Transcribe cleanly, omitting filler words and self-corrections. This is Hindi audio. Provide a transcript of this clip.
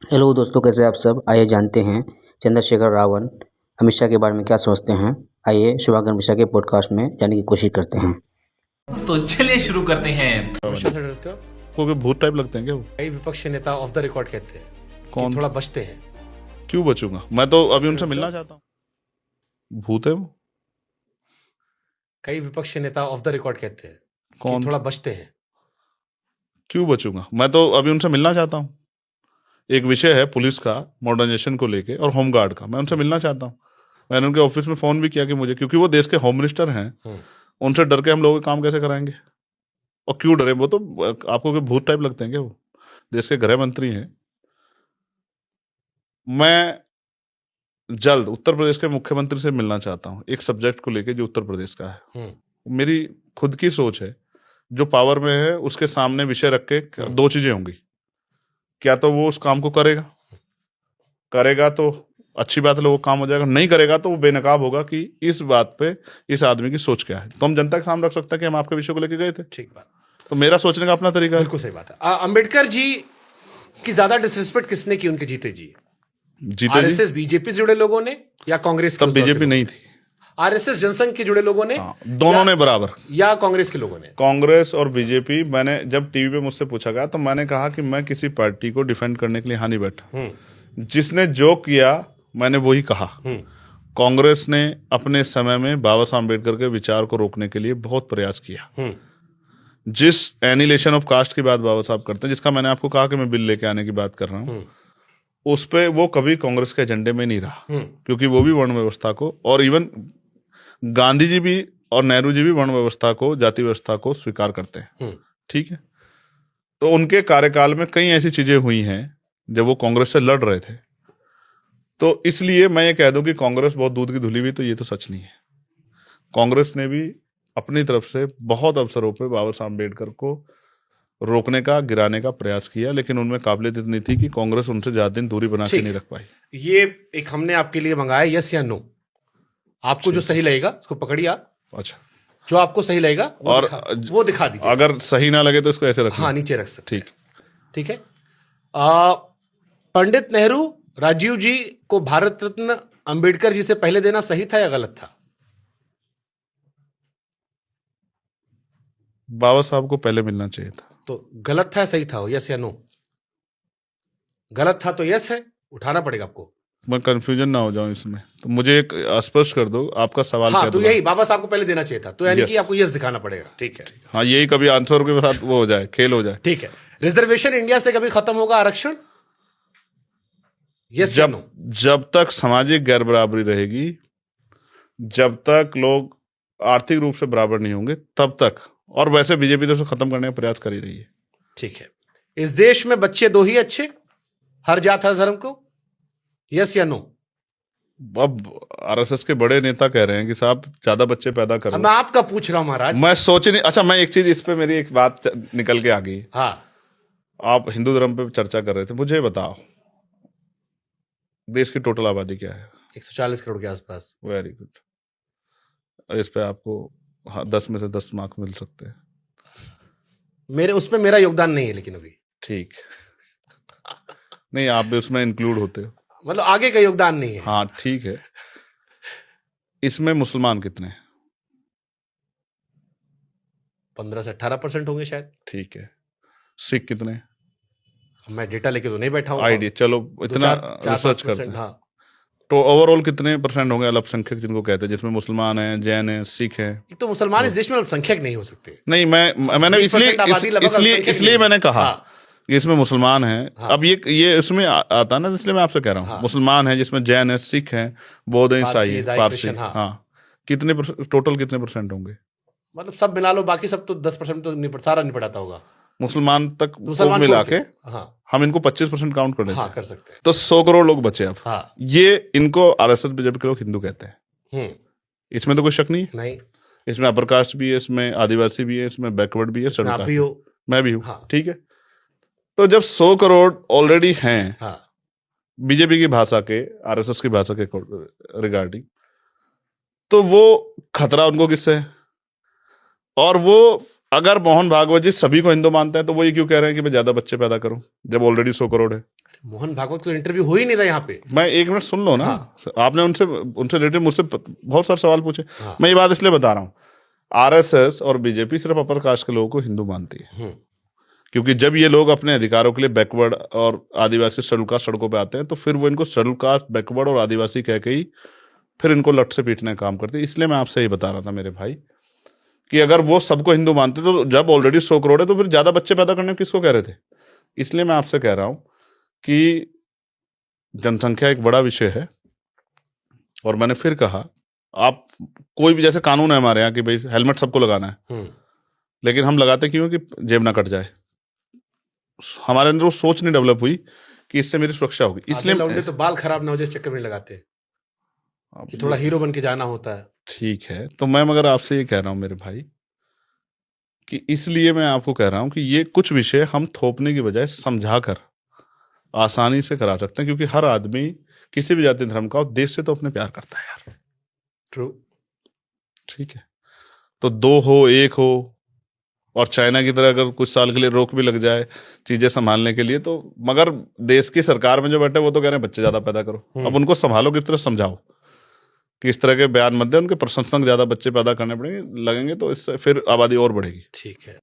हेलो दोस्तों, कैसे आप सब। आइए जानते हैं चंद्रशेखर रावण अमित शाह के बारे में क्या सोचते हैं। आइए शुभांकर अमित शाह के पॉडकास्ट में जाने की कोशिश करते हैं। तो चलिए शुरू करते हैं। हमेशा से डरते हो? को भूत टाइप लगते हैं क्या वो? कई विपक्षी नेता ऑफ द रिकॉर्ड कहते हैं कौन कि थोड़ा बचते हैं। क्यों बचूंगा? मैं तो अभी उनसे मिलना चाहता हूँ। भूत है वो? कई विपक्षी नेता ऑफ द रिकॉर्ड कहते हैं कौन कि थोड़ा बचते हैं। क्यों बचूंगा? मैं तो अभी उनसे मिलना चाहता हूँ। एक विषय है पुलिस का मॉडर्नाइजेशन को लेके और होमगार्ड का, मैं उनसे मिलना चाहता हूँ। मैंने उनके ऑफिस में फोन भी किया कि मुझे, क्योंकि वो देश के होम मिनिस्टर हैं, उनसे डर के हम लोग काम कैसे कराएंगे? और क्यों डरे? वो तो आपको कोई भूत टाइप लगते हैं क्या वो? देश के गृह मंत्री हैं। मैं जल्द उत्तर प्रदेश के मुख्यमंत्री से मिलना चाहता हूँ एक सब्जेक्ट को लेके जो उत्तर प्रदेश का है। मेरी खुद की सोच है, जो पावर में है उसके सामने विषय रख के दो चीजें होंगी। क्या तो वो उस काम को करेगा तो अच्छी बात है, लोगों काम हो जाएगा। नहीं करेगा तो वो बेनकाब होगा कि इस बात पे इस आदमी की सोच क्या है। तो हम जनता के सामने रख सकते हैं कि हम आपके विषय को लेके गए थे। ठीक बात। तो मेरा सोचने का अपना तरीका है। बिल्कुल सही बात है। अंबेडकर जी की ज्यादा डिसरिस्पेक्ट किसने की उनके जीते जी? आरएसएस बीजेपी से जुड़े लोगों ने या कांग्रेस के? तब बीजेपी नहीं थी। आरएसएस जनसंघ के जुड़े लोगों ने? दोनों ने बराबर। या कांग्रेस के लोगों ने? कांग्रेस और बीजेपी। मैंने जब टीवी पे मुझसे पूछा गया तो मैंने कहा कि मैं किसी पार्टी को डिफेंड करने के लिए यहाँ नहीं बैठा। जिसने जो किया मैंने वही कहा। कांग्रेस ने अपने समय में बाबा साहब अम्बेडकर के विचार को रोकने के लिए बहुत प्रयास किया। जिस एनिलेशन ऑफ कास्ट की बात बाबा साहब करते हैं, जिसका मैंने आपको कहा कि मैं बिल लेके आने की बात कर रहा हूँ, उस पे वो कभी कांग्रेस के एजेंडे में नहीं रहा। क्योंकि वो भी वर्ण व्यवस्था को, और इवन गांधी जी भी और नेहरू जी भी वर्ण व्यवस्था को, जाति व्यवस्था को स्वीकार करते हैं। ठीक है। तो उनके कार्यकाल में कई ऐसी चीजें हुई हैं जब वो कांग्रेस से लड़ रहे थे। तो इसलिए मैं ये कह दूं कि कांग्रेस बहुत दूध की धुली हुई, तो ये तो सच नहीं है। कांग्रेस ने भी अपनी तरफ से बहुत अवसरों पे बाबा साहब अम्बेडकर को रोकने का, गिराने का प्रयास किया, लेकिन उनमें काबिलियत इतनी थी कि कांग्रेस उनसे ज्यादा दिन दूरी बना के नहीं रख पाई। ये एक हमने आपके लिए मंगाया, यस या नो। आपको जो सही लगेगा उसको पकड़िए आप। अच्छा, जो आपको सही लगेगा वो दिखा दीजिए। अगर सही ना लगे तो इसको ऐसे रखना। हाँ, नीचे रख सकते। ठीक, ठीक है। पंडित नेहरू राजीव जी को भारत रत्न अंबेडकर जी से पहले देना सही था या गलत था? बाबा साहब को पहले मिलना चाहिए था। तो गलत था या सही था? यस या नो? गलत था तो यस है, उठाना पड़ेगा आपको। मैं कंफ्यूजन ना हो जाऊं इसमें, तो मुझे एक स्पष्ट कर दो आपका सवाल। हाँ, तो यही बाबा साहब को पहले देना चाहिए था, तो यानी कि आपको यस दिखाना पड़ेगा। ठीक है। हाँ, यही कभी आंसर के साथ वो हो जाए, खेल हो जाए। ठीक है। रिजर्वेशन इंडिया से कभी खत्म होगा आरक्षण? यस या नो? जब तक सामाजिक गैर बराबरी रहेगी, जब तक लोग आर्थिक रूप से बराबर नहीं होंगे, तब तक। और वैसे बीजेपी तो खत्म करने का प्रयास कर ही रही है। ठीक है। इस देश में बच्चे दो ही अच्छे, हर जात हर धर्म को? यस या नो? अब आरएसएस के बड़े नेता कह रहे हैं कि साहब ज्यादा बच्चे पैदा करो। मैं आपका पूछ रहा हूं महाराज। मैं सोच नहीं। अच्छा, मैं एक चीज इस पे, मेरी एक बात निकल के आ गई। हाँ, आप हिंदू धर्म पे चर्चा कर रहे थे, मुझे बताओ देश की टोटल आबादी क्या है? 140 करोड़ के आसपास। Very good. इस पे आपको 10 में से 10 मार्क मिल सकते हैं। मेरे उसमें मेरा योगदान नहीं है लेकिन अभी। ठीक। नहीं, आप भी उसमें इंक्लूड होते हो, मतलब आगे का योगदान नहीं है। हाँ, ठीक है। इसमें मुसलमान कितने हैं? 15 से 18% होंगे शायद। ठीक है। सिख कितने? मैं डेटा लेके तो नहीं बैठा हूं। आइडिया, चलो इतना रिसर्च करते हैं। हाँ। तो ओवरऑल कितने परसेंट होंगे अल्पसंख्यक जिनको कहते हैं, जिसमें मुसलमान हैं, जैन हैं, सिख हैं? एक तो मुसलमान इस देश में अल्पसंख्यक नहीं हो सकते। नहीं, मैंने इसलिए मैंने कहा कि इसमें मुसलमान हैं। हाँ। अब ये इसमें आता है ना, इसलिए मैं आपसे कह रहा हूँ। मुसलमान हैं जिसमें जैन है, सिख हैं, बौद्ध हैं, ईसाई हैं, पारसी। हाँ, कितने टोटल कितने परसेंट होंगे? मतलब सब मिला लो, बाकी सब तो 10% तो सारा निपटाता होगा। मुसलमान तक को मिला के हम इनको 25% काउंट कर लेते हैं। कर सकते हैं। तो 100 करोड़ लोग बचे अब। ये इनको आरएसएस बीजेपी के लोग हिंदू कहते हैं। इसमें तो कोई शक नहीं। नहीं, इसमें अपर कास्ट भी है, इसमें आदिवासी भी है, इसमें बैकवर्ड भी है, आप भी हो, मैं भी हूँ। ठीक है। तो जब 100 करोड़ ऑलरेडी हैं बीजेपी की भाषा के, आरएसएस की भाषा के रिगार्डिंग, तो वो खतरा उनको किससे है? और वो अगर मोहन भागवत जी सभी को हिंदू मानते हैं, तो वो ये क्यों कह रहे हैं कि मैं ज्यादा बच्चे पैदा करूं जब ऑलरेडी 100 करोड़ है? मोहन भागवत को इंटरव्यू हो ही नहीं था यहाँ पे। मैं एक मिनट सुन लो ना। आपने उनसे रिलेटेड मुझसे बहुत सारे सवाल पूछे। हाँ। मैं ये बात इसलिए बता रहा हूँ, आरएसएस और बीजेपी सिर्फ अपर कास्ट के लोगों को हिंदू मानती है। क्योंकि जब ये लोग अपने अधिकारों के लिए बैकवर्ड और आदिवासी शेड्यूल कास्ट सड़कों पे आते हैं तो फिर वो इनको शेड्यूल कास्ट, बैकवर्ड और आदिवासी कह के ही फिर इनको लट से पीटने का काम करते हैं। इसलिए मैं आपसे ये बता रहा था मेरे भाई कि अगर वो सबको हिंदू मानते तो जब ऑलरेडी 100 करोड़ है तो फिर ज्यादा बच्चे पैदा करने में किसको कह रहे थे। इसलिए मैं आपसे कह रहा हूं कि जनसंख्या एक बड़ा विषय है। और मैंने फिर कहा, आप कोई भी, जैसे कानून है हमारे यहाँ कि भाई हेलमेट सबको लगाना है, लेकिन हम लगाते क्यों कि जेब ना कट जाए। हमारे अंदर वो सोच नहीं डेवलप हुई कि इससे मेरी सुरक्षा होगी। इसलिए लौंडे तो बाल खराब ना हो जाए चक्कर में लगाते कि थोड़ा हीरो बन के जाना होता है। ठीक है, तो मैं मगर आपसे ये कह रहा हूं मेरे भाई कि इसलिए मैं आपको कह रहा हूं कि ये कुछ विषय हम थोपने की बजाय समझाकर आसानी से करा सकते हैं, क्योंकि हर आदमी किसी भी जाति धर्म का देश से तो अपने प्यार करता है यार। ट्रू। ठीक है, तो दो हो एक हो, और चाइना की तरह अगर कुछ साल के लिए रोक भी लग जाए चीजें संभालने के लिए, तो मगर देश की सरकार में जो बैठे वो तो कह रहे हैं बच्चे ज्यादा पैदा करो। अब उनको संभालो, किस तरह समझाओ कि इस तरह के बयान मत दे, उनके प्रशंसक ज्यादा बच्चे पैदा करने पड़ेंगे लगेंगे तो इससे फिर आबादी और बढ़ेगी। ठीक है।